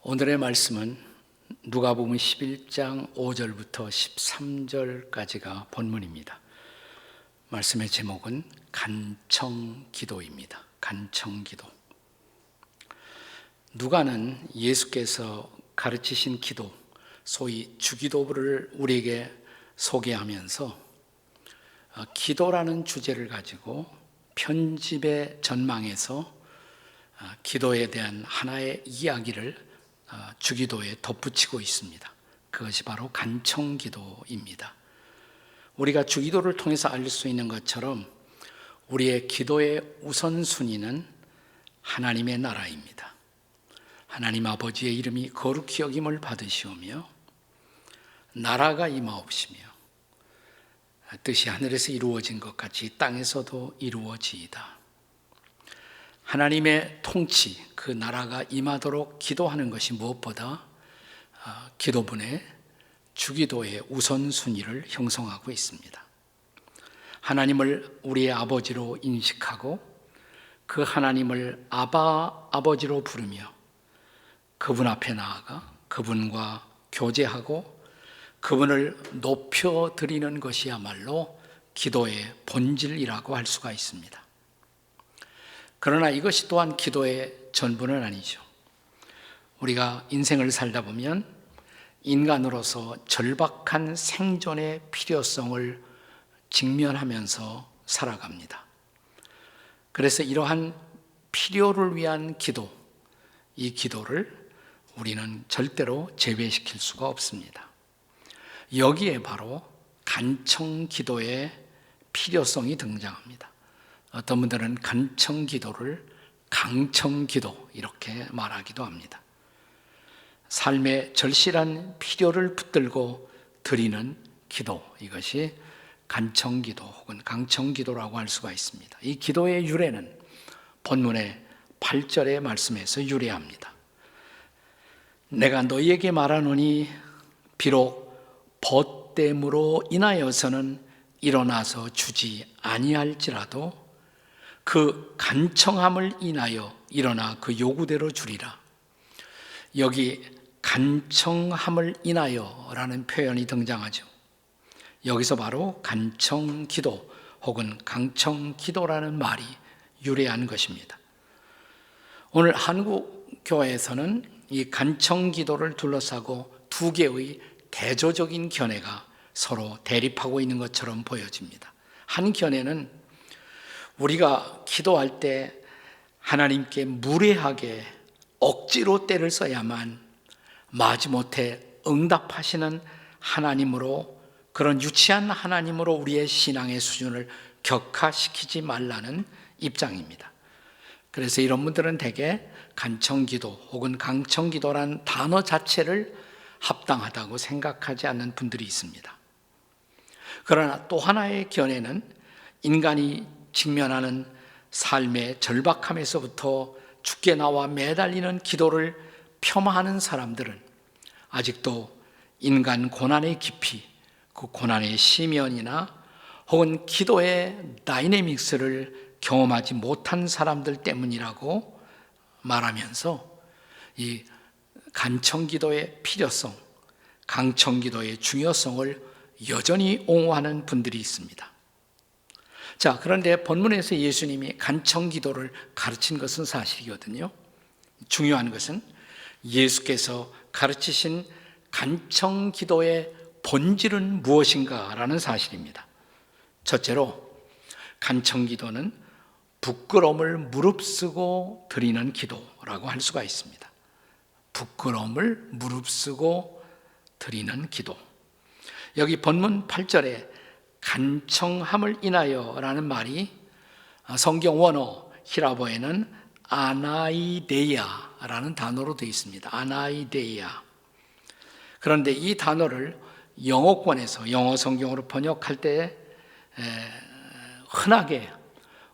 오늘의 말씀은 누가복음 11장 5절부터 13절까지가 본문입니다. 말씀의 제목은 간청기도입니다. 간청기도. 누가는 예수께서 가르치신 기도, 소위 주기도를 우리에게 소개하면서 기도라는 주제를 가지고 편집의 전망에서 기도에 대한 하나의 이야기를 주기도에 덧붙이고 있습니다. 그것이 바로 간청기도입니다. 우리가 주기도를 통해서 알 수 있는 것처럼 우리의 기도의 우선순위는 하나님의 나라입니다. 하나님 아버지의 이름이 거룩히 여김을 받으시오며 나라가 임하옵시며 뜻이 하늘에서 이루어진 것 같이 땅에서도 이루어지이다. 하나님의 통치, 그 나라가 임하도록 기도하는 것이 무엇보다 기도문의 주기도의 우선순위를 형성하고 있습니다. 하나님을 우리의 아버지로 인식하고 그 하나님을 아버지로 부르며 그분 앞에 나아가 그분과 교제하고 그분을 높여드리는 것이야말로 기도의 본질이라고 할 수가 있습니다. 그러나 이것이 또한 기도의 전부는 아니죠. 우리가 인생을 살다 보면 인간으로서 절박한 생존의 필요성을 직면하면서 살아갑니다. 그래서 이러한 필요를 위한 기도, 이 기도를 우리는 절대로 제외시킬 수가 없습니다. 여기에 바로 간청기도의 필요성이 등장합니다. 어떤 분들은 간청기도를 강청기도 이렇게 말하기도 합니다. 삶의 절실한 필요를 붙들고 드리는 기도, 이것이 간청기도 혹은 강청기도라고 할 수가 있습니다. 이 기도의 유래는 본문의 8절의 말씀에서 유래합니다. 내가 너희에게 말하노니 비록 벗됨으로 인하여서는 일어나서 주지 아니할지라도 그 간청함을 인하여 일어나 그 요구대로 주리라. 여기 간청함을 인하여 라는 표현이 등장하죠. 여기서 바로 간청기도 혹은 강청기도라는 말이 유래한 것입니다. 오늘 한국교회에서는 이 간청기도를 둘러싸고 두 개의 대조적인 견해가 서로 대립하고 있는 것처럼 보여집니다. 한 견해는 우리가 기도할 때 하나님께 무례하게 억지로 때를 써야만 마지못해 응답하시는 하나님으로, 그런 유치한 하나님으로 우리의 신앙의 수준을 격하시키지 말라는 입장입니다. 그래서 이런 분들은 대개 간청기도 혹은 강청기도란 단어 자체를 합당하다고 생각하지 않는 분들이 있습니다. 그러나 또 하나의 견해는 인간이 직면하는 삶의 절박함에서부터 죽게 나와 매달리는 기도를 폄하하는 사람들은 아직도 인간 고난의 깊이, 그 고난의 심연이나 혹은 기도의 다이내믹스를 경험하지 못한 사람들 때문이라고 말하면서 이 간청기도의 필요성, 강청기도의 중요성을 여전히 옹호하는 분들이 있습니다. 자, 그런데 본문에서 예수님이 간청기도를 가르친 것은 사실이거든요. 중요한 것은 예수께서 가르치신 간청기도의 본질은 무엇인가라는 사실입니다. 첫째로 간청기도는 부끄러움을 무릅쓰고 드리는 기도라고 할 수가 있습니다. 부끄러움을 무릅쓰고 드리는 기도. 여기 본문 8절에 간청함을 인하여 라는 말이 성경 원어 히라보에는 아나이데이아라는 단어로 되어 있습니다. 아나이데이아. 그런데 이 단어를 영어권에서 영어 성경으로 번역할 때 흔하게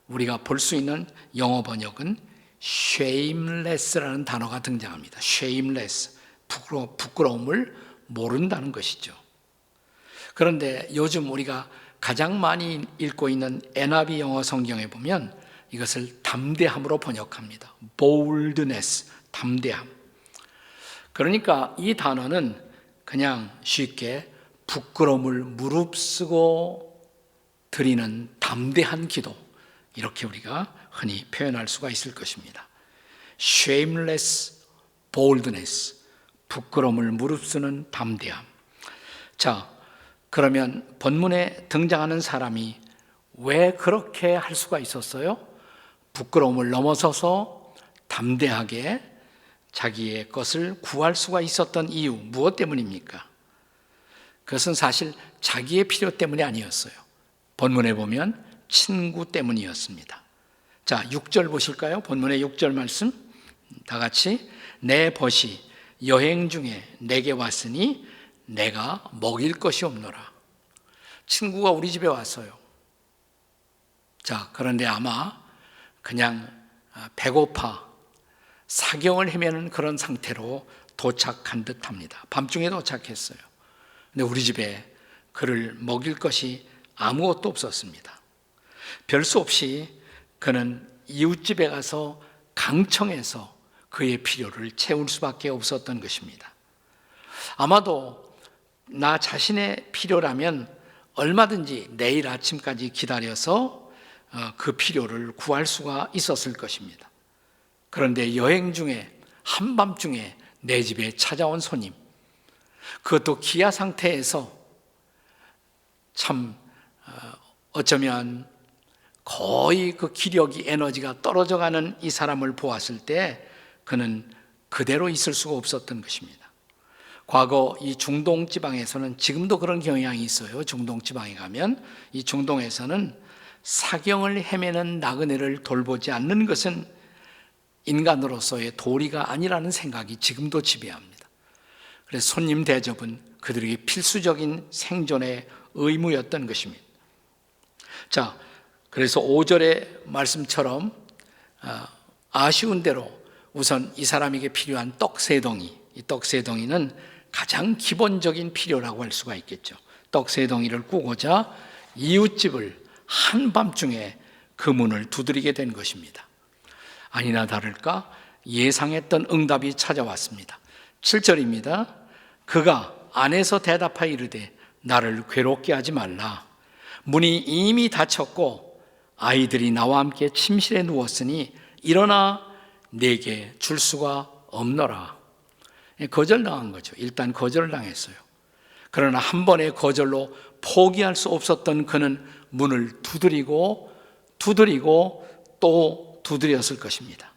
우리가 볼 수 있는 영어 번역은 shameless라는 단어가 등장합니다. shameless, 부끄러움을 모른다는 것이죠. 그런데 요즘 우리가 가장 많이 읽고 있는 NIV 영어 성경에 보면 이것을 담대함으로 번역합니다. boldness, 담대함. 그러니까 이 단어는 그냥 쉽게 부끄러움을 무릅쓰고 드리는 담대한 기도, 이렇게 우리가 흔히 표현할 수가 있을 것입니다. shameless boldness, 부끄러움을 무릅쓰는 담대함. 자, 그러면 본문에 등장하는 사람이 왜 그렇게 할 수가 있었어요? 부끄러움을 넘어서서 담대하게 자기의 것을 구할 수가 있었던 이유, 무엇 때문입니까? 그것은 사실 자기의 필요 때문이 아니었어요. 본문에 보면 친구 때문이었습니다. 자, 6절 보실까요? 본문의 6절 말씀 다 같이, 내 벗이 여행 중에 내게 왔으니 내가 먹일 것이 없노라. 친구가 우리 집에 왔어요. 자, 그런데 아마 그냥 배고파 사경을 헤매는 그런 상태로 도착한 듯합니다. 밤중에 도착했어요. 근데 우리 집에 그를 먹일 것이 아무것도 없었습니다. 별 수 없이 그는 이웃집에 가서 강청해서 그의 필요를 채울 수밖에 없었던 것입니다. 아마도 나 자신의 필요라면 얼마든지 내일 아침까지 기다려서 그 필요를 구할 수가 있었을 것입니다. 그런데 여행 중에 한밤중에 내 집에 찾아온 손님, 그것도 기아 상태에서 참 어쩌면 거의 그 기력이, 에너지가 떨어져가는 이 사람을 보았을 때 그는 그대로 있을 수가 없었던 것입니다. 과거 이 중동 지방에서는, 지금도 그런 경향이 있어요. 중동 지방에 가면 이 중동에서는 사경을 헤매는 나그네를 돌보지 않는 것은 인간으로서의 도리가 아니라는 생각이 지금도 지배합니다. 그래서 손님 대접은 그들에게 필수적인 생존의 의무였던 것입니다. 자, 그래서 5절의 말씀처럼 아쉬운 대로 우선 이 사람에게 필요한 떡 3덩이, 이 떡 3덩이는 가장 기본적인 필요라고 할 수가 있겠죠. 떡 3덩이를 꾸고자 이웃집을 한밤중에 그 문을 두드리게 된 것입니다. 아니나 다를까 예상했던 응답이 찾아왔습니다. 7절입니다. 그가 안에서 대답하여 이르되 나를 괴롭게 하지 말라. 문이 이미 닫혔고 아이들이 나와 함께 침실에 누웠으니 일어나 내게 줄 수가 없노라. 거절당한 거죠. 일단 거절을 당했어요. 그러나 한 번의 거절로 포기할 수 없었던 그는 문을 두드리고 또 두드렸을 것입니다.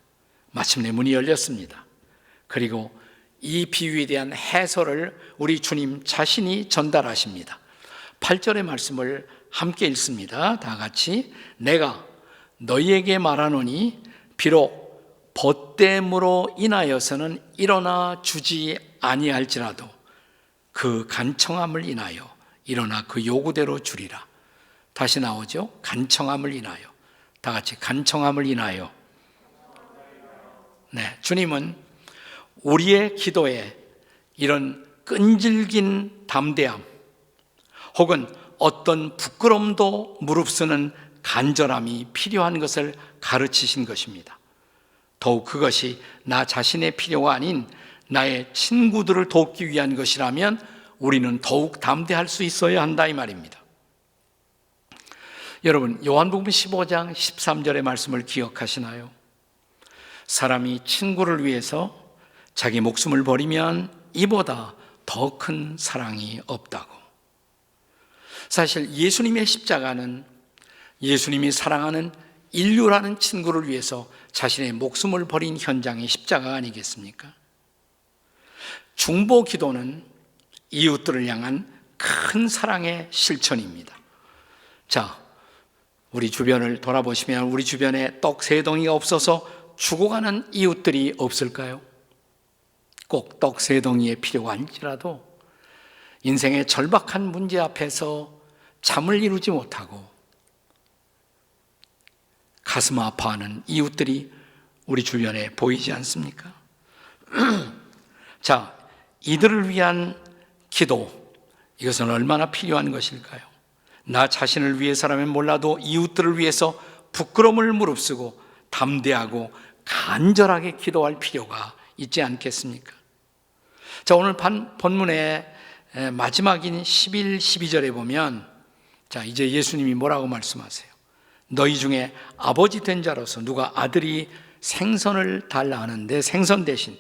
마침내 문이 열렸습니다. 그리고 이 비유에 대한 해설을 우리 주님 자신이 전달하십니다. 8절의 말씀을 함께 읽습니다. 다 같이, 내가 너희에게 말하노니 비록 벗됨으로 인하여서는 일어나 주지 아니할지라도 그 간청함을 인하여 일어나 그 요구대로 주리라. 다시 나오죠. 간청함을 인하여. 다 같이, 간청함을 인하여. 네, 주님은 우리의 기도에 이런 끈질긴 담대함 혹은 어떤 부끄럼도 무릅쓰는 간절함이 필요한 것을 가르치신 것입니다. 더욱 그것이 나 자신의 필요가 아닌 나의 친구들을 돕기 위한 것이라면 우리는 더욱 담대할 수 있어야 한다, 이 말입니다. 여러분, 요한복음 15장 13절의 말씀을 기억하시나요? 사람이 친구를 위해서 자기 목숨을 버리면 이보다 더 큰 사랑이 없다고. 사실 예수님의 십자가는 예수님이 사랑하는 인류라는 친구를 위해서 자신의 목숨을 버린 현장의 십자가가 아니겠습니까? 중보 기도는 이웃들을 향한 큰 사랑의 실천입니다. 자, 우리 주변을 돌아보시면 우리 주변에 떡 3덩이가 없어서 죽어가는 이웃들이 없을까요? 꼭 떡 3덩이의 필요가 아닐지라도 인생의 절박한 문제 앞에서 잠을 이루지 못하고 가슴 아파하는 이웃들이 우리 주변에 보이지 않습니까? 자, 이들을 위한 기도, 이것은 얼마나 필요한 것일까요? 나 자신을 위해서라면 몰라도 이웃들을 위해서 부끄러움을 무릅쓰고 담대하고 간절하게 기도할 필요가 있지 않겠습니까? 자, 오늘 본문의 마지막인 11, 12절에 보면, 자, 이제 예수님이 뭐라고 말씀하세요? 너희 중에 아버지 된 자로서 누가 아들이 생선을 달라 하는데 생선 대신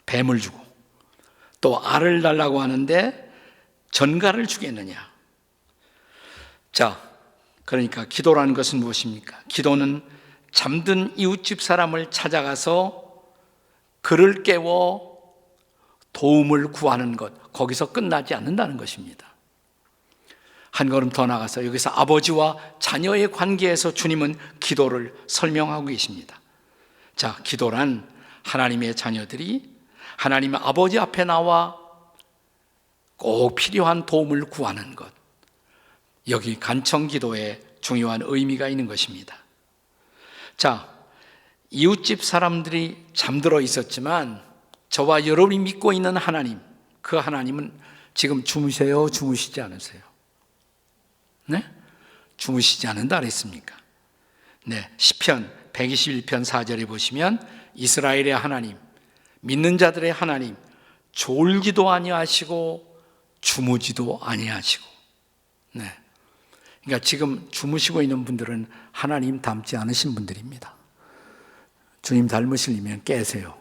뱀을 주고, 또 알을 달라고 하는데 전갈을 주겠느냐? 자, 그러니까 기도라는 것은 무엇입니까? 기도는 잠든 이웃집 사람을 찾아가서 그를 깨워 도움을 구하는 것, 거기서 끝나지 않는다는 것입니다. 한 걸음 더 나가서 여기서 아버지와 자녀의 관계에서 주님은 기도를 설명하고 계십니다. 자, 기도란 하나님의 자녀들이 하나님의 아버지 앞에 나와 꼭 필요한 도움을 구하는 것, 여기 간청기도에 중요한 의미가 있는 것입니다. 자, 이웃집 사람들이 잠들어 있었지만 저와 여러분이 믿고 있는 하나님, 그 하나님은 지금 주무세요? 주무시지 않으세요? 네? 주무시지 않는다 그랬습니까? 네, 시편 121편 4절에 보시면 이스라엘의 하나님, 믿는 자들의 하나님, 졸지도 아니하시고 주무지도 아니하시고. 네. 그러니까 지금 주무시고 있는 분들은 하나님 닮지 않으신 분들입니다. 주님 닮으시려면 깨세요.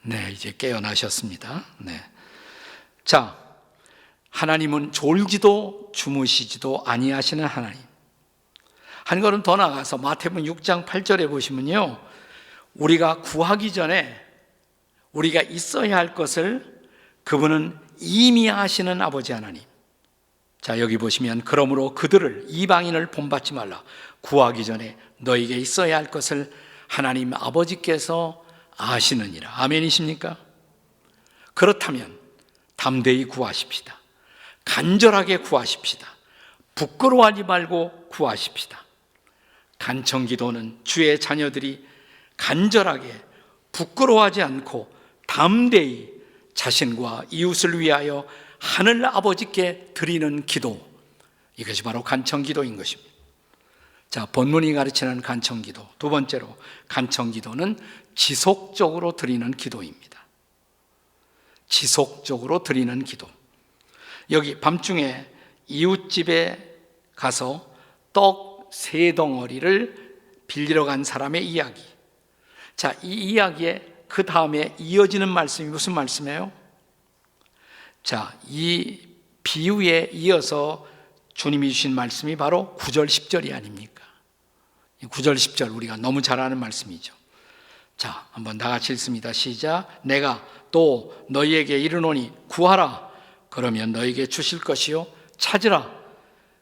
네, 이제 깨어나셨습니다. 네. 자, 하나님은 졸지도 주무시지도 아니하시는 하나님. 한 걸음 더 나가서 마태복음 6장 8절에 보시면요, 우리가 구하기 전에 우리가 있어야 할 것을 그분은 이미 아시는 아버지 하나님. 자, 여기 보시면 그러므로 그들을, 이방인을 본받지 말라. 구하기 전에 너에게 있어야 할 것을 하나님 아버지께서 아시느니라. 아멘이십니까? 그렇다면 담대히 구하십시다. 간절하게 구하십시다. 부끄러워하지 말고 구하십시다. 간청기도는 주의 자녀들이 간절하게 부끄러워하지 않고 담대히 자신과 이웃을 위하여 하늘 아버지께 드리는 기도, 이것이 바로 간청기도인 것입니다. 자, 본문이 가르치는 간청기도, 두 번째로 간청기도는 지속적으로 드리는 기도입니다. 지속적으로 드리는 기도. 여기 밤중에 이웃집에 가서 떡 3덩어리를 빌리러 간 사람의 이야기. 자, 이 이야기에 그 다음에 이어지는 말씀이 무슨 말씀이에요? 자, 이 비유에 이어서 주님이 주신 말씀이 바로 9절 10절이 아닙니까? 9절 10절 우리가 너무 잘 아는 말씀이죠. 자, 한번 다 같이 읽습니다. 시작. 내가 또 너희에게 이르노니 구하라, 그러면 너희에게 주실 것이요, 찾으라,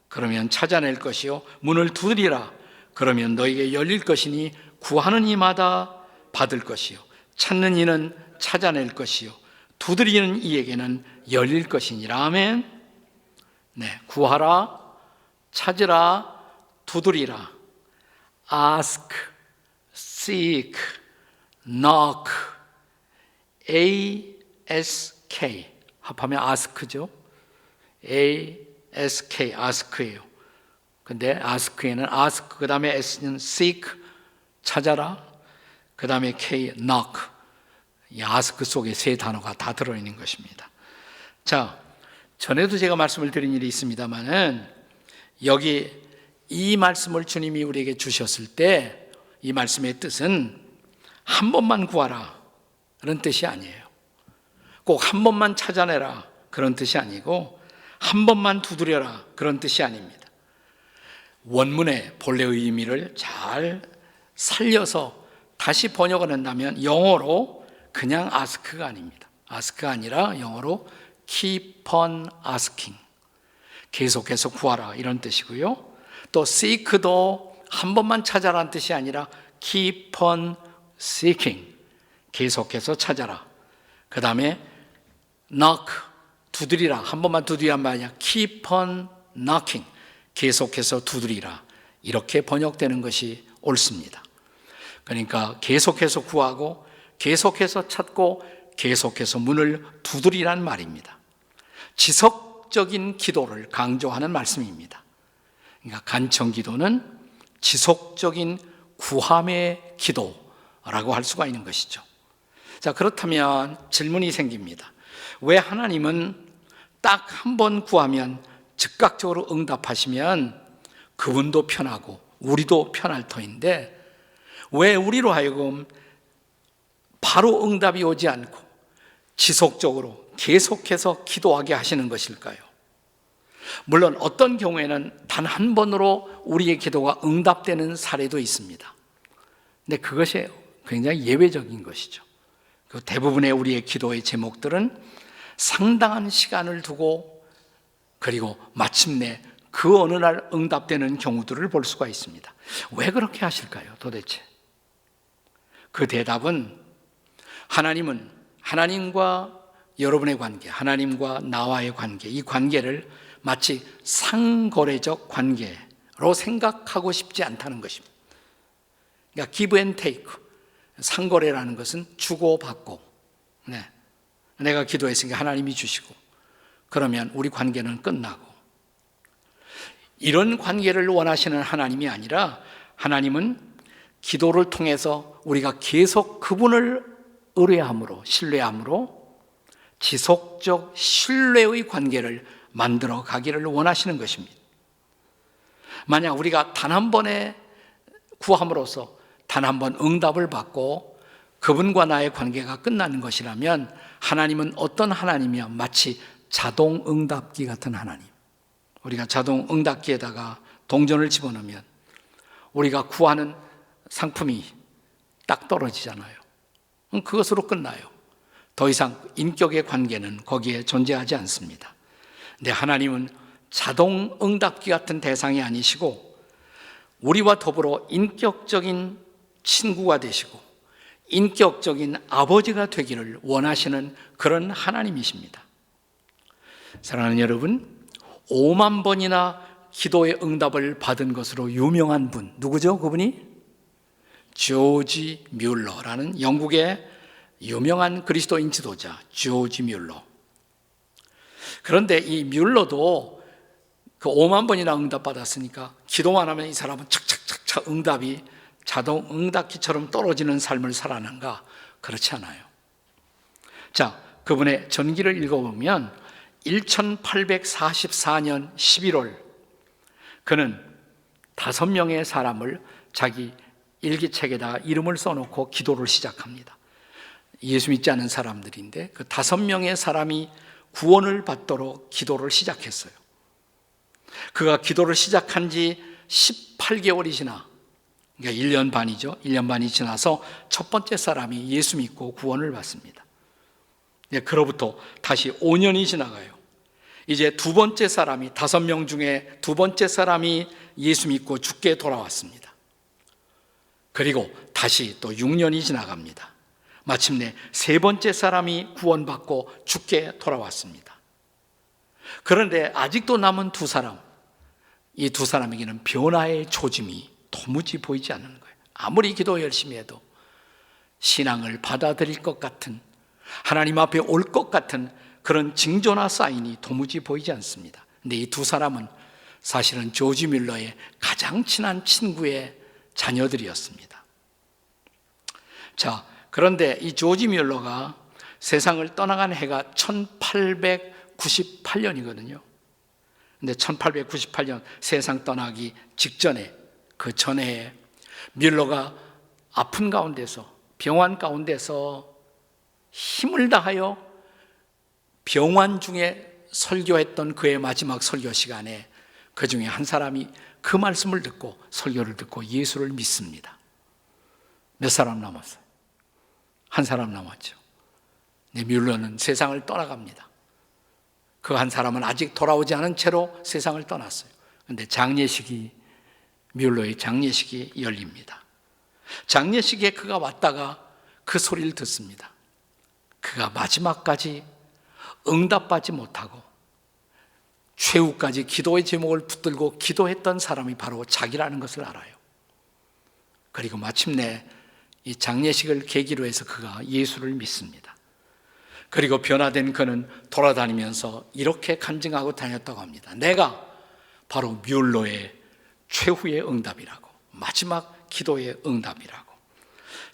그러면 찾아낼 것이요, 문을 두드리라, 그러면 너희에게 열릴 것이니 구하는 이마다 받을 것이요, 찾는 이는 찾아낼 것이요, 두드리는 이에게는 열릴 것이니라. 아멘. 네, 구하라, 찾으라, 두드리라. Ask, seek, knock. A-S-K 합하면 ask죠. A-S-K, ask예요. 근데 ask에는 ask, 그 다음에 S는 seek, 찾아라, 그 다음에 K, knock. 이 ask 속에 3단어가 다 들어있는 것입니다. 자, 전에도 제가 말씀을 드린 일이 있습니다만은 여기 이 말씀을 주님이 우리에게 주셨을 때 이 말씀의 뜻은 한 번만 구하라 그런 뜻이 아니에요. 꼭 한 번만 찾아내라 그런 뜻이 아니고 한 번만 두드려라 그런 뜻이 아닙니다. 원문의 본래의 의미를 잘 살려서 다시 번역을 한다면 영어로 그냥 ask가 아닙니다. ask가 아니라 영어로 keep on asking, 계속해서 구하라 이런 뜻이고요. 또 seek도 한 번만 찾아라는 뜻이 아니라 keep on seeking, 계속해서 찾아라. 그 다음에 knock, 두드리라, 한 번만 두드리란 말이야. keep on knocking, 계속해서 두드리라. 이렇게 번역되는 것이 옳습니다. 그러니까 계속해서 구하고 계속해서 찾고 계속해서 문을 두드리란 말입니다. 지속적인 기도를 강조하는 말씀입니다. 그러니까 간청기도는 지속적인 구함의 기도라고 할 수가 있는 것이죠. 자, 그렇다면 질문이 생깁니다. 왜 하나님은 딱 한 번 구하면 즉각적으로 응답하시면 그분도 편하고 우리도 편할 터인데 왜 우리로 하여금 바로 응답이 오지 않고 지속적으로 계속해서 기도하게 하시는 것일까요? 물론 어떤 경우에는 단 한 번으로 우리의 기도가 응답되는 사례도 있습니다. 근데 그것이 굉장히 예외적인 것이죠. 대부분의 우리의 기도의 제목들은 상당한 시간을 두고 그리고 마침내 그 어느 날 응답되는 경우들을 볼 수가 있습니다. 왜 그렇게 하실까요, 도대체? 그 대답은 하나님은 하나님과 여러분의 관계, 하나님과 나와의 관계, 이 관계를 마치 상거래적 관계로 생각하고 싶지 않다는 것입니다. 그러니까 give and take, 상거래라는 것은 주고받고, 내가 기도했으니까 하나님이 주시고 그러면 우리 관계는 끝나고, 이런 관계를 원하시는 하나님이 아니라 하나님은 기도를 통해서 우리가 계속 그분을 의뢰함으로, 신뢰함으로 지속적 신뢰의 관계를 만들어 가기를 원하시는 것입니다. 만약 우리가 단 한 번의 구함으로써 단 한 번 응답을 받고 그분과 나의 관계가 끝나는 것이라면 하나님은 어떤 하나님이야? 마치 자동 응답기 같은 하나님. 우리가 자동 응답기에다가 동전을 집어넣으면 우리가 구하는 상품이 딱 떨어지잖아요. 그것으로 끝나요. 더 이상 인격의 관계는 거기에 존재하지 않습니다. 근데 하나님은 자동 응답기 같은 대상이 아니시고 우리와 더불어 인격적인 친구가 되시고 인격적인 아버지가 되기를 원하시는 그런 하나님이십니다. 사랑하는 여러분, 5만 번이나 기도의 응답을 받은 것으로 유명한 분, 누구죠? 그분이? 조지 뮬러라는 영국의 유명한 그리스도인 지도자 조지 뮬러. 그런데 이 뮬러도 그 5만 번이나 응답받았으니까 기도만 하면 이 사람은 착착착착 응답이 자동 응답기처럼 떨어지는 삶을 살아난가? 그렇지 않아요. 자, 그분의 전기를 읽어보면 1844년 11월 그는 5명의 사람을 자기 일기책에다가 이름을 써놓고 기도를 시작합니다. 예수 믿지 않은 사람들인데 그 5명의 사람이 구원을 받도록 기도를 시작했어요. 그가 기도를 시작한 지 18개월이 지나, 그러니까 1년 반이죠. 1년 반이 지나서 첫 번째 사람이 예수 믿고 구원을 받습니다. 그로부터 다시 5년이 지나가요. 이제 두 번째 사람이, 5명 중에 두 번째 사람이 예수 믿고 죽게 돌아왔습니다. 그리고 다시 또 6년이 지나갑니다. 마침내 세 번째 사람이 구원받고 죽게 돌아왔습니다. 그런데 아직도 남은 두 사람, 이 두 사람에게는 변화의 조짐이 도무지 보이지 않는 거예요. 아무리 기도 열심히 해도 신앙을 받아들일 것 같은, 하나님 앞에 올 것 같은 그런 징조나 사인이 도무지 보이지 않습니다. 근데 이 두 사람은 사실은 조지 뮬러의 가장 친한 친구의 자녀들이었습니다. 자, 그런데 이 조지 뮬러가 세상을 떠나간 해가 1898년이거든요. 근데 1898년 세상 떠나기 직전에, 그 전에 뮬러가 아픈 가운데서, 병환 가운데서 힘을 다하여 병환 중에 설교했던 그의 마지막 설교 시간에 그 중에 한 사람이 그 말씀을 듣고, 설교를 듣고 예수를 믿습니다. 몇 사람 남았어요? 한 사람 남았죠. 근데 뮬러는 세상을 떠나갑니다. 그 한 사람은 아직 돌아오지 않은 채로 세상을 떠났어요. 그런데 장례식이, 뮬러의 장례식이 열립니다. 장례식에 그가 왔다가 그 소리를 듣습니다. 그가 마지막까지 응답받지 못하고 최후까지 기도의 제목을 붙들고 기도했던 사람이 바로 자기라는 것을 알아요. 그리고 마침내 이 장례식을 계기로 해서 그가 예수를 믿습니다. 그리고 변화된 그는 돌아다니면서 이렇게 간증하고 다녔다고 합니다. 내가 바로 뮬러의 최후의 응답이라고, 마지막 기도의 응답이라고.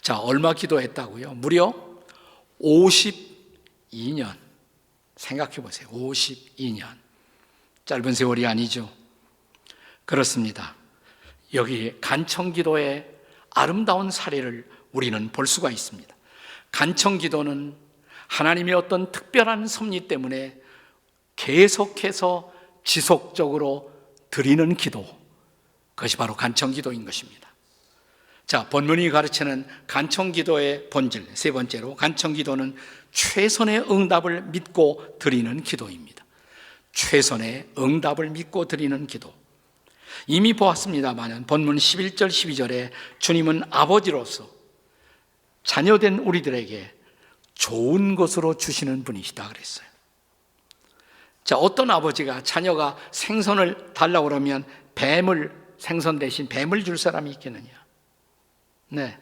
자, 얼마 기도했다고요? 무려 52년. 생각해 보세요. 52년. 짧은 세월이 아니죠. 그렇습니다. 여기 간청기도의 아름다운 사례를 우리는 볼 수가 있습니다. 간청기도는 하나님의 어떤 특별한 섭리 때문에 계속해서 지속적으로 드리는 기도, 그것이 바로 간청기도인 것입니다. 자, 본문이 가르치는 간청기도의 본질, 세 번째로 간청기도는 최선의 응답을 믿고 드리는 기도입니다. 최선의 응답을 믿고 드리는 기도. 이미 보았습니다만 본문 11절 12절에 주님은 아버지로서 자녀된 우리들에게 좋은 것으로 주시는 분이시다 그랬어요. 자, 어떤 아버지가 자녀가 생선을 달라고 그러면 생선 대신 뱀을 줄 사람이 있겠느냐? 네.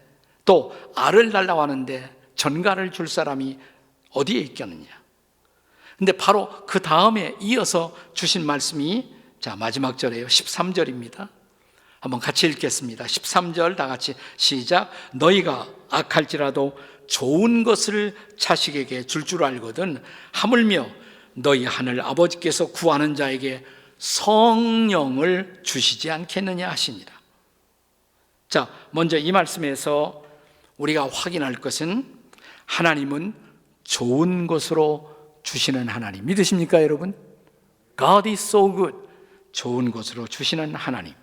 또 알을 달라고 하는데 전갈을 줄 사람이 어디에 있겠느냐? 근데 바로 그 다음에 이어서 주신 말씀이 자, 마지막 절이에요. 13절입니다. 한번 같이 읽겠습니다. 13절 다 같이 시작. 너희가 악할지라도 좋은 것을 자식에게 줄 줄 알거든 하물며 너희 하늘 아버지께서 구하는 자에게 성령을 주시지 않겠느냐 하시니라. 자, 먼저 이 말씀에서 우리가 확인할 것은 하나님은 좋은 것으로 주시는 하나님. 믿으십니까, 여러분? God is so good. 좋은 것으로 주시는 하나님.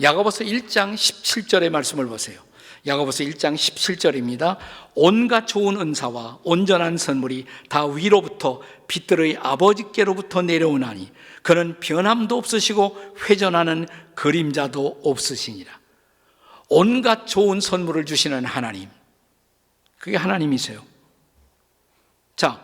야고보서 1장 17절의 말씀을 보세요. 야고보서 1장 17절입니다. 온갖 좋은 은사와 온전한 선물이 다 위로부터 빛들의 아버지께로부터 내려오나니 그는 변함도 없으시고 회전하는 그림자도 없으시니라. 온갖 좋은 선물을 주시는 하나님, 그게 하나님이세요. 자,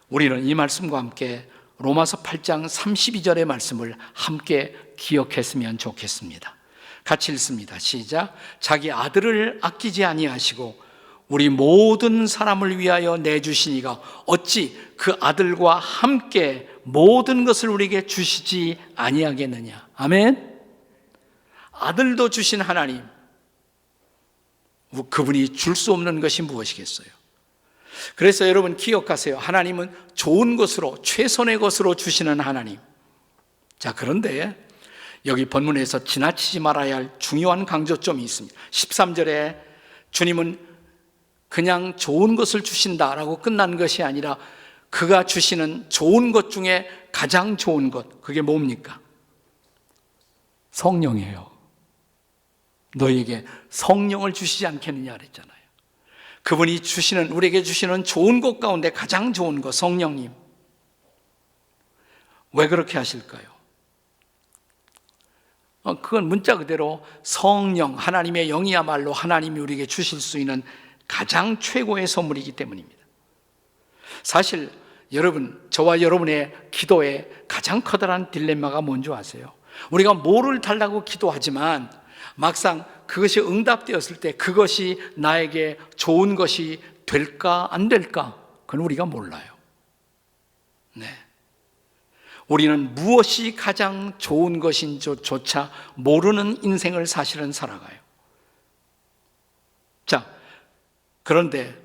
우리는 이 말씀과 함께 로마서 8장 32절의 말씀을 함께 기억했으면 좋겠습니다. 같이 읽습니다. 시작. 자기 아들을 아끼지 아니하시고 우리 모든 사람을 위하여 내주시니가 어찌 그 아들과 함께 모든 것을 우리에게 주시지 아니하겠느냐. 아멘. 아들도 주신 하나님, 그분이 줄 수 없는 것이 무엇이겠어요? 그래서 여러분 기억하세요. 하나님은 좋은 것으로, 최선의 것으로 주시는 하나님. 자, 그런데 여기 본문에서 지나치지 말아야 할 중요한 강조점이 있습니다. 13절에 주님은 그냥 좋은 것을 주신다라고 끝난 것이 아니라 그가 주시는 좋은 것 중에 가장 좋은 것, 그게 뭡니까? 성령이에요. 너희에게 성령을 주시지 않겠느냐 그랬잖아요. 그분이 주시는, 우리에게 주시는 좋은 것 가운데 가장 좋은 것, 성령님. 왜 그렇게 하실까요? 그건 문자 그대로 성령, 하나님의 영이야말로 하나님이 우리에게 주실 수 있는 가장 최고의 선물이기 때문입니다. 사실 여러분, 저와 여러분의 기도에 가장 커다란 딜레마가 뭔지 아세요? 우리가 뭐를 달라고 기도하지만 막상 그것이 응답되었을 때 그것이 나에게 좋은 것이 될까 안 될까? 그건 우리가 몰라요. 네. 우리는 무엇이 가장 좋은 것인지조차 모르는 인생을 사실은 살아가요. 자, 그런데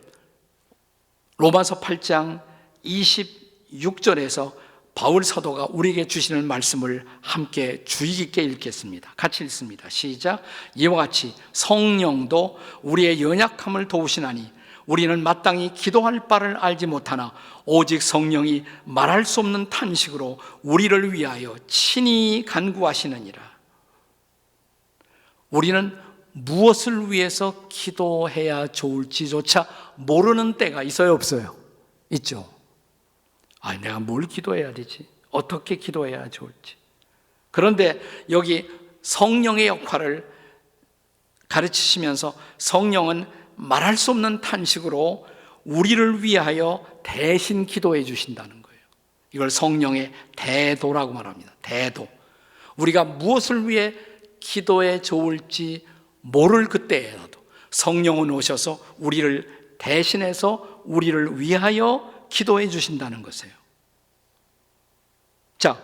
로마서 8장 26절에서 바울 사도가 우리에게 주시는 말씀을 함께 주의 깊게 읽겠습니다. 같이 읽습니다. 시작. 이와 같이 성령도 우리의 연약함을 도우시나니 우리는 마땅히 기도할 바를 알지 못하나 오직 성령이 말할 수 없는 탄식으로 우리를 위하여 친히 간구하시느니라. 우리는 무엇을 위해서 기도해야 좋을지조차 모르는 때가 있어요, 없어요? 있죠. 내가 뭘 기도해야 되지? 어떻게 기도해야 좋을지. 그런데 여기 성령의 역할을 가르치시면서 성령은 말할 수 없는 탄식으로 우리를 위하여 대신 기도해 주신다는 거예요. 이걸 성령의 대도라고 말합니다. 대도. 우리가 무엇을 위해 기도해 좋을지 모를 그때에라도 성령은 오셔서 우리를 대신해서 우리를 위하여 기도해 주신다는 것이에요. 자,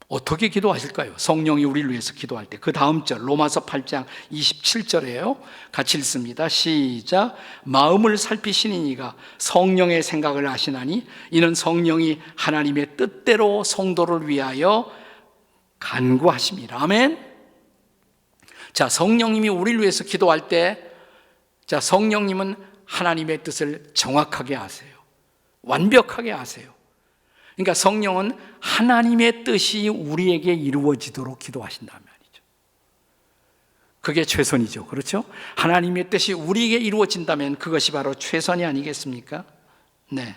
어떻게 기도하실까요? 성령이 우리를 위해서 기도할 때 그 다음 절 로마서 8장 27절이에요. 같이 읽습니다. 시작. 마음을 살피시는 이가 성령의 생각을 아시나니 이는 성령이 하나님의 뜻대로 성도를 위하여 간구하심이라. 아멘. 자, 성령님이 우리를 위해서 기도할 때, 자, 성령님은 하나님의 뜻을 정확하게 아세요. 완벽하게 아세요. 그러니까 성령은 하나님의 뜻이 우리에게 이루어지도록 기도하신다는 말이죠. 그게 최선이죠. 그렇죠? 하나님의 뜻이 우리에게 이루어진다면 그것이 바로 최선이 아니겠습니까? 네.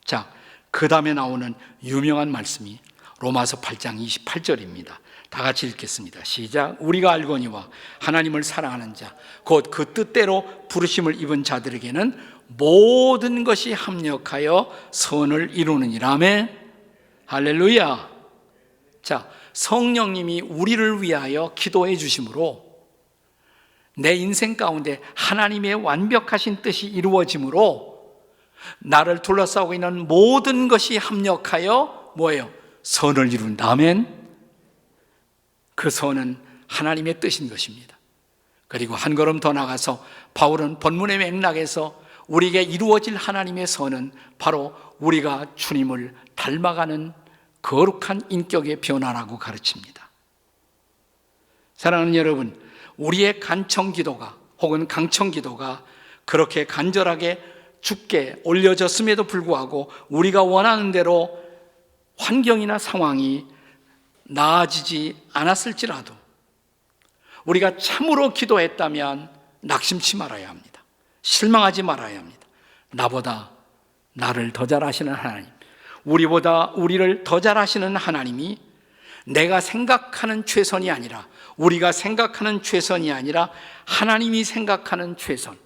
자, 그 다음에 나오는 유명한 말씀이 로마서 8장 28절입니다. 다 같이 읽겠습니다. 시작. 우리가 알거니와 하나님을 사랑하는 자, 곧 그 뜻대로 부르심을 입은 자들에게는 모든 것이 합력하여 선을 이루느니라. 아멘. 할렐루야. 자, 성령님이 우리를 위하여 기도해 주심으로 내 인생 가운데 하나님의 완벽하신 뜻이 이루어짐으로 나를 둘러싸고 있는 모든 것이 합력하여 뭐예요? 선을 이룬다. 아멘. 그 선은 하나님의 뜻인 것입니다. 그리고 한 걸음 더 나가서 바울은 본문의 맥락에서 우리에게 이루어질 하나님의 선은 바로 우리가 주님을 닮아가는 거룩한 인격의 변화라고 가르칩니다. 사랑하는 여러분, 우리의 간청 기도가 혹은 강청 기도가 그렇게 간절하게 주께 올려졌음에도 불구하고 우리가 원하는 대로 환경이나 상황이 나아지지 않았을지라도 우리가 참으로 기도했다면 낙심치 말아야 합니다. 실망하지 말아야 합니다. 나보다 나를 더 잘 아시는 하나님, 우리보다 우리를 더 잘 아시는 하나님이 내가 생각하는 최선이 아니라, 우리가 생각하는 최선이 아니라 하나님이 생각하는 최선,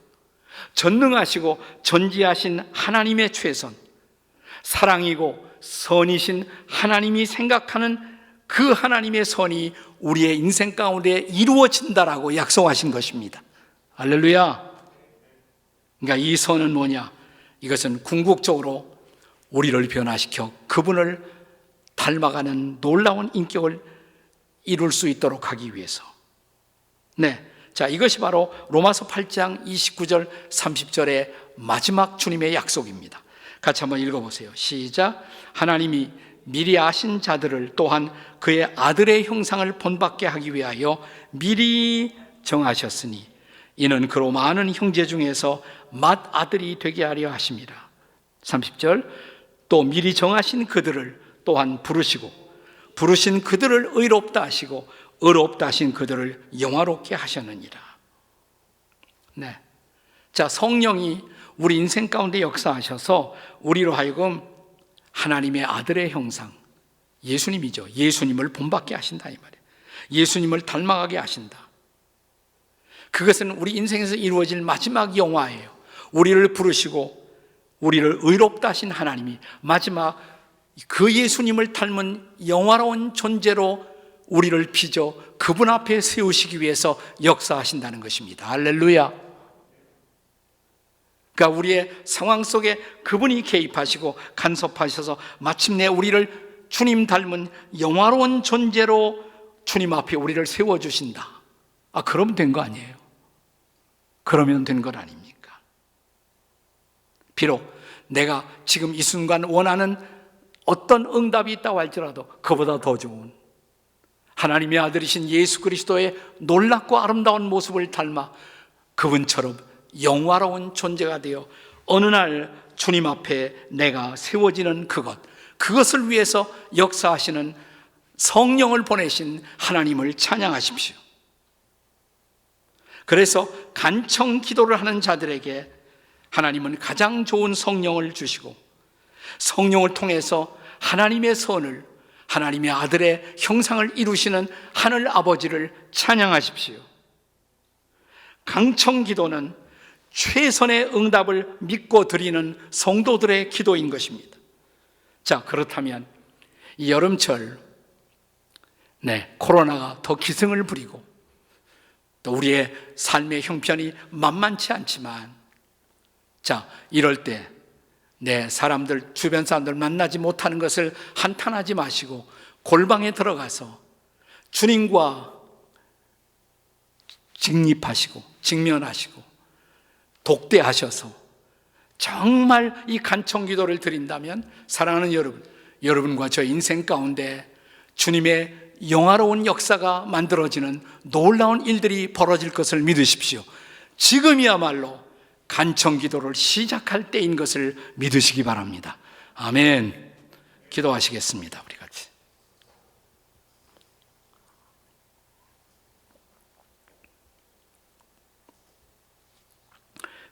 전능하시고 전지하신 하나님의 최선, 사랑이고 선이신 하나님이 생각하는 그 하나님의 선이 우리의 인생 가운데 이루어진다라고 약속하신 것입니다. 할렐루야. 그러니까 이 선은 뭐냐? 이것은 궁극적으로 우리를 변화시켜 그분을 닮아가는 놀라운 인격을 이룰 수 있도록 하기 위해서. 네. 자, 이것이 바로 로마서 8장 29절 30절의 마지막 주님의 약속입니다. 같이 한번 읽어보세요. 시작. 하나님이 미리 아신 자들을 또한 그의 아들의 형상을 본받게 하기 위하여 미리 정하셨으니 이는 그로 많은 형제 중에서 맏아들이 되게 하려 하심이라. 30절. 또 미리 정하신 그들을 또한 부르시고 부르신 그들을 의롭다 하시고 의롭다 하신 그들을 영화롭게 하셨느니라. 네. 자, 성령이 우리 인생 가운데 역사하셔서 우리로 하여금 하나님의 아들의 형상, 예수님이죠. 예수님을 본받게 하신다 이 말이에요. 예수님을 닮아가게 하신다. 그것은 우리 인생에서 이루어질 마지막 영화예요. 우리를 부르시고 우리를 의롭다 하신 하나님이 마지막 그 예수님을 닮은 영화로운 존재로 우리를 빚어 그분 앞에 세우시기 위해서 역사하신다는 것입니다. 할렐루야. 그러니까 우리의 상황 속에 그분이 개입하시고 간섭하셔서 마침내 우리를 주님 닮은 영화로운 존재로 주님 앞에 우리를 세워주신다. 그러면 된 거 아니에요. 그러면 된 건 아닙니까? 비록 내가 지금 이 순간 원하는 어떤 응답이 있다고 할지라도 그보다 더 좋은 하나님의 아들이신 예수 그리스도의 놀랍고 아름다운 모습을 닮아 그분처럼 영화로운 존재가 되어 어느 날 주님 앞에 내가 세워지는 그것을 위해서 역사하시는 성령을 보내신 하나님을 찬양하십시오. 그래서 간청 기도를 하는 자들에게 하나님은 가장 좋은 성령을 주시고 성령을 통해서 하나님의 선을, 하나님의 아들의 형상을 이루시는 하늘 아버지를 찬양하십시오. 강청 기도는 최선의 응답을 믿고 드리는 성도들의 기도인 것입니다. 자, 그렇다면 이 여름철 코로나가 더 기승을 부리고 또 우리의 삶의 형편이 만만치 않지만 자, 이럴 때 사람들, 주변 사람들 만나지 못하는 것을 한탄하지 마시고 골방에 들어가서 주님과 직면하시고 독대하셔서 정말 이 간청 기도를 드린다면 사랑하는 여러분과 저 인생 가운데 주님의 영화로운 역사가 만들어지는 놀라운 일들이 벌어질 것을 믿으십시오. 지금이야말로 간청 기도를 시작할 때인 것을 믿으시기 바랍니다. 아멘. 기도하시겠습니다. 우리 같이.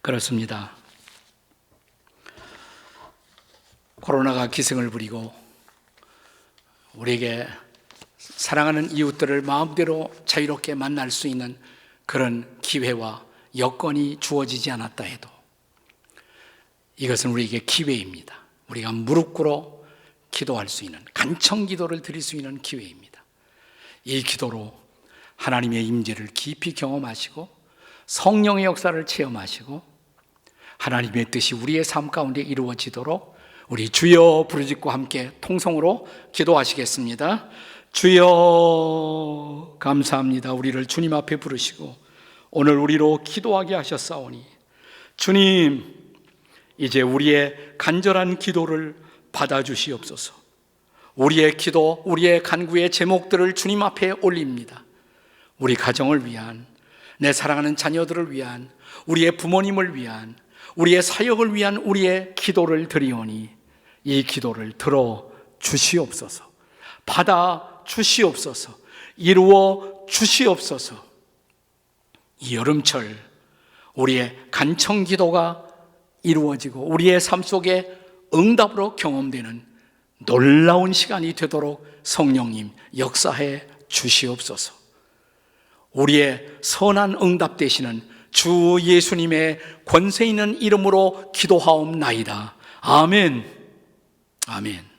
그렇습니다. 코로나가 기승을 부리고 우리에게 사랑하는 이웃들을 마음대로 자유롭게 만날 수 있는 그런 기회와 여건이 주어지지 않았다 해도 이것은 우리에게 기회입니다. 우리가 무릎 꿇어 기도할 수 있는, 간청 기도를 드릴 수 있는 기회입니다. 이 기도로 하나님의 임재를 깊이 경험하시고 성령의 역사를 체험하시고 하나님의 뜻이 우리의 삶 가운데 이루어지도록 우리 주여 부르짖고 함께 통성으로 기도하시겠습니다. 주여 감사합니다. 우리를 주님 앞에 부르시고 오늘 우리로 기도하게 하셨사오니 주님, 이제 우리의 간절한 기도를 받아주시옵소서. 우리의 기도, 우리의 간구의 제목들을 주님 앞에 올립니다. 우리 가정을 위한, 내 사랑하는 자녀들을 위한, 우리의 부모님을 위한, 우리의 사역을 위한 우리의 기도를 드리오니 이 기도를 들어 주시옵소서. 받아 주시옵소서. 이루어 주시옵소서. 이 여름철 우리의 간청 기도가 이루어지고 우리의 삶 속에 응답으로 경험되는 놀라운 시간이 되도록 성령님 역사해 주시옵소서. 우리의 선한 응답 되시는 주 예수님의 권세 있는 이름으로 기도하옵나이다. 아멘. 아멘.